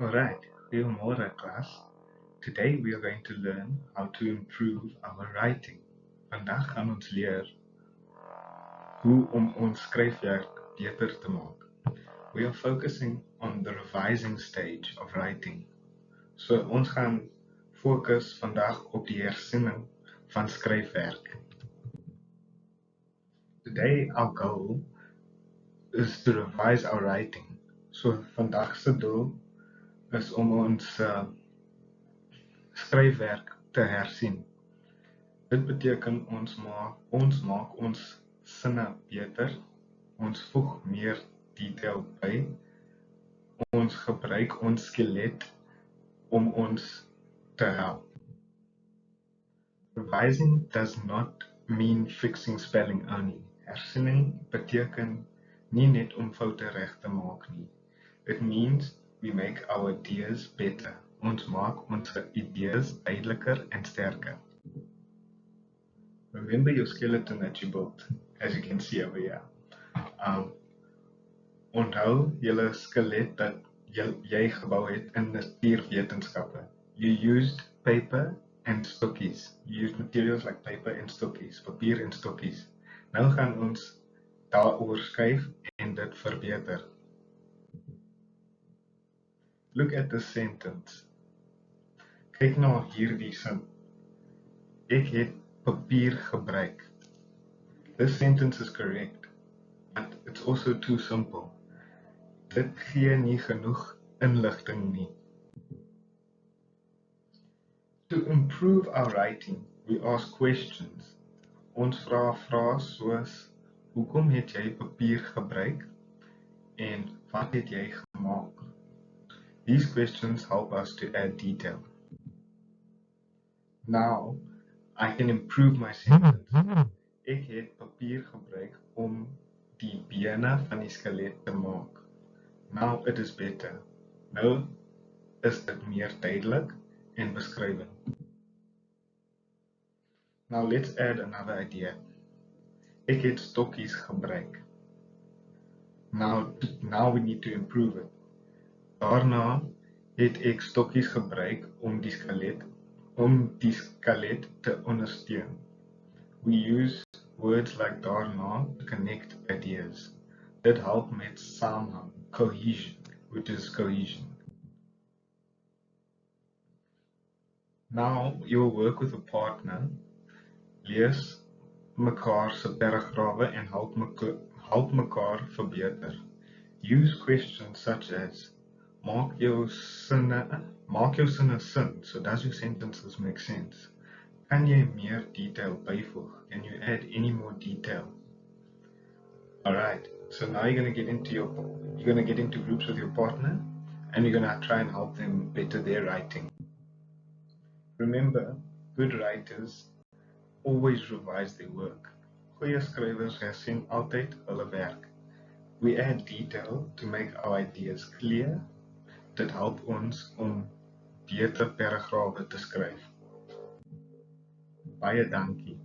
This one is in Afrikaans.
Alright, goeiemôre klas. Today we are going to learn how to improve our writing. Vandag gaan ons leer hoe om ons skryfwerk beter te maak. We are focusing on the revising stage of writing. So ons gaan fokus vandag op die hersiening van skryfwerk. Today our goal is to revise our writing. So vandag se doel is om ons skryfwerk te hersien. Dit beteken ons maak ons sinne beter, ons voeg meer detail by, ons gebruik ons skelet om ons te help. Revising does not mean fixing spelling only. Hersiening beteken nie net om foute reg te maak nie. It means we make our ideas better. Ons maak ons idees duideliker en sterker. Remember your skeleton that you built, as you can see over here. Onthou julle skelet dat jy gebou het in natuurwetenskappe. You used paper and stokkies. You used materials like paper and stokkies, papier en stokkies. Nou gaan ons daaroor skryf en dit verbeter. Look at this sentence. Kyk na hierdie sin. Ek het papier gebruik. This sentence is correct, but it's also too simple. Dit gee nie genoeg inligting nie. To improve our writing, we ask questions. Ons vra vrae soos: hoekom het jy papier gebruik? En wat het jy gemaak? These questions help us to add detail. Now, I can improve my sentence. Ek het papier gebruik om die bene van die skelet te maak. Now it is better. Nou is dit meer duidelik en beskrywend. Now let's add another idea. Ek het stokkies gebruik. Now we need to improve it. Daarna het ek stokkies gebruik om die skelet te ondersteun. We use words like daarna to connect ideas. Dit help met saamhang, cohesion, which is cohesion. Now you will work with a partner, lees mekaar se paragrawe en help mekaar verbeter. Use questions such as: maak jou sinne sin. So does your sentences make sense? Kan jy meer detail byvoeg? Can you add any more detail? Alright, so now you're going to get into groups with your partner and you're going to try and help them better their writing. Remember, good writers always revise their work. Goeie skrywers hersien altyd hulle werk. We add detail to make our ideas clear. Dit help ons om beter paragrawe te skryf. Baie dankie.